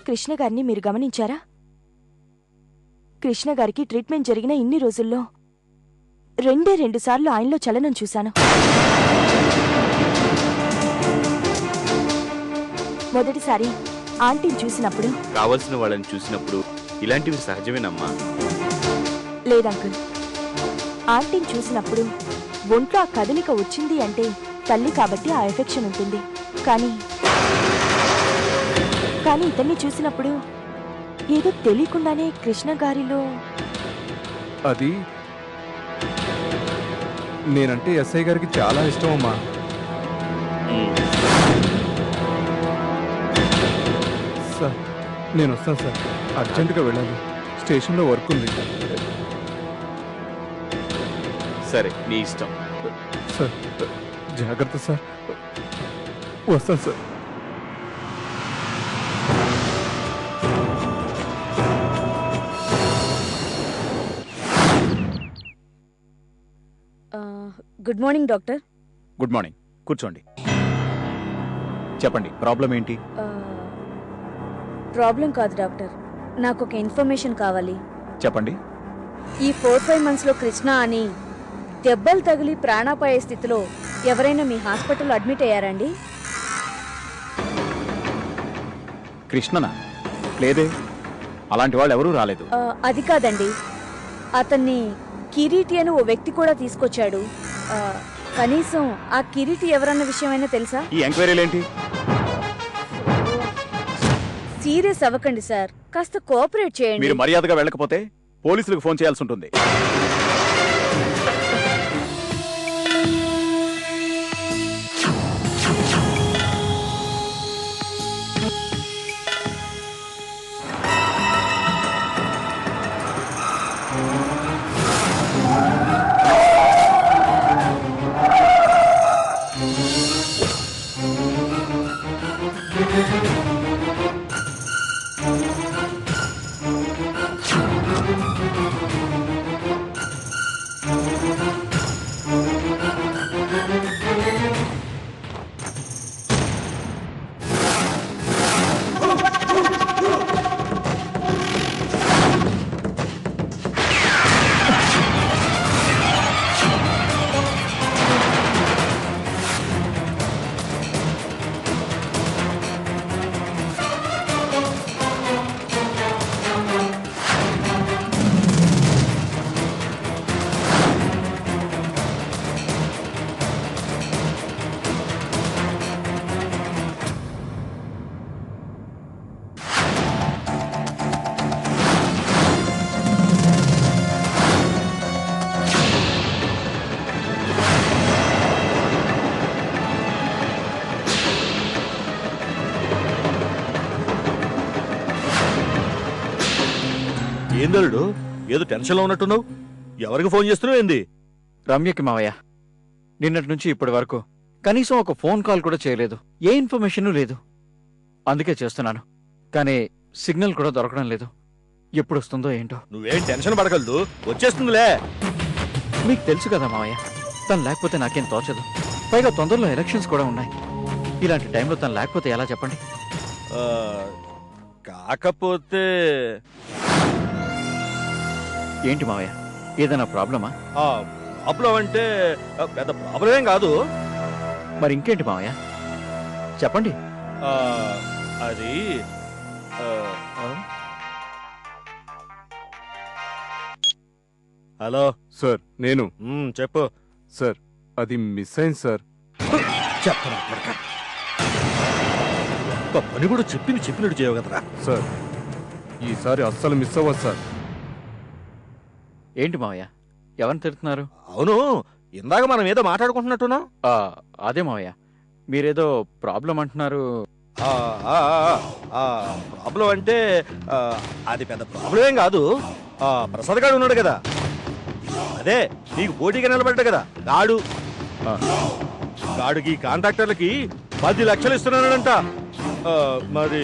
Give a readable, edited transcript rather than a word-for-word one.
కృష్ణ గారిని మీరు గమనించారా? కృష్ణ గారికి ట్రీట్మెంట్ జరిగిన ఇన్ని రోజుల్లో రెండు సార్లు ఆయనలో చలనం చూశాను. మొదటిసారి ఆంటీని చూసినప్పుడు, కావలసిన వాళ్ళని చూసినప్పుడు ఇలాంటివి సహజమేనమ్మా. లేదంకుల్, ఆంటీని చూసినప్పుడు ఒంట్లో ఆ కదలిక వచ్చింది అంటే తల్లి కాబట్టి ఆ ఎఫెక్షన్ ఉంటుంది. కానీ ఇతన్ని చూసినప్పుడు ఏదో తెలియకుండానే కృష్ణ గారిలో అది నేనంటే ఎస్ఐ గారికి చాలా ఇష్టం అమ్మా. సార్ నేను వస్తాను సార్, అర్జెంటుగా వెళ్ళాలి, స్టేషన్లో వర్క్ ఉంది. సరే నీ ఇష్టం సార్. జాగ్రత్త సార్, వస్తాను sir. Good morning doctor. Good morning, కూర్చోండి. చెప్పండి, ప్రాబ్లం ఏంటి? ప్రాబ్లం కాదు డాక్టర్, నాకు ఒక ఇన్ఫర్మేషన్ కావాలి. చెప్పండి. ఈ 4-5 మంత్స్లో కృష్ణ అని దెబ్బలు తగిలి ప్రాణాపాయ స్థితిలో ఎవరైనా మీ హాస్పిటల్లో అడ్మిట్ అయ్యారండి? కృష్ణనా? లేదే, అలాంటి వాళ్ళు ఎవరూ రాలేదు. అది కాదండి, అతన్ని కిరీటి అని ఓ వ్యక్తి కూడా తీసుకొచ్చాడు. కనీసం ఆ కిరీటి ఎవరన్న విషయమైనా తెలుసా? ఈ ఎంక్వైరీలు ఏంటి? సీరియస్ అవ్వకండి సార్, కాస్త కోఆపరేట్ చేయండి. మీరు మర్యాదగా వెళ్ళకపోతే పోలీసులకు ఫోన్ చేయాల్సి ఉంటుంది. ఏందలుడు, ఏదో టెన్షన్లో ఉన్నట్టున్నావు? ఎవరికి ఫోన్ చేస్తున్నావు ఏంది? రమ్యకి మావయ్య, నిన్నటి నుంచి ఇప్పటి వరకు కనీసం ఒక ఫోన్ కాల్ కూడా చేయలేదు, ఏ ఇన్ఫర్మేషన్ లేదు. అందుకే చేస్తున్నాను, కానీ సిగ్నల్ కూడా దొరకడం లేదు. ఎప్పుడు వస్తుందో ఏంటో. నువ్వేం టెన్షన్ పడగలదు, వచ్చేస్తుందిలే. మీకు తెలుసు కదా మావయ్య, తను లేకపోతే నాకేం తోచదు. పైగా తొందరలో ఎలక్షన్స్ కూడా ఉన్నాయి. ఇలాంటి టైంలో తను లేకపోతే ఎలా చెప్పండి? కాకపోతే ఏంటి మావయ్య, ఏదైనా ప్రాబ్లమా? ప్రాబ్లం అంటే పెద్ద ప్రాబ్లం ఏం కాదు. మరి ఇంకేంటి మావయ్య, చెప్పండి. అది హలో సార్ నేను. చెప్పు సార్ అది మిస్ అయింది సార్. చెప్తాను, పని కూడా చెప్పినట్టు చేయవు కదరా. సార్ ఈసారి అస్సలు మిస్ అవ్వదు సార్. ఏంటి మావయ్య, ఎవరిని తిడుతున్నారు? అవును, ఇందాక మనం ఏదో మాట్లాడుకుంటున్నట్టున్నాం. అదే మావయ్య, మీరేదో ప్రాబ్లం అంటున్నారు. ప్రాబ్లం అంటే అది పెద్ద ప్రాబ్లం ఏం కాదు. ప్రసాద్ గారు ఉన్నాడు కదా, అదే నీకు పోటీగా నిలబడ్డా కదా గాడుకి కాంట్రాక్టర్లకి 10 లక్షలు ఇస్తున్నానంట. మరి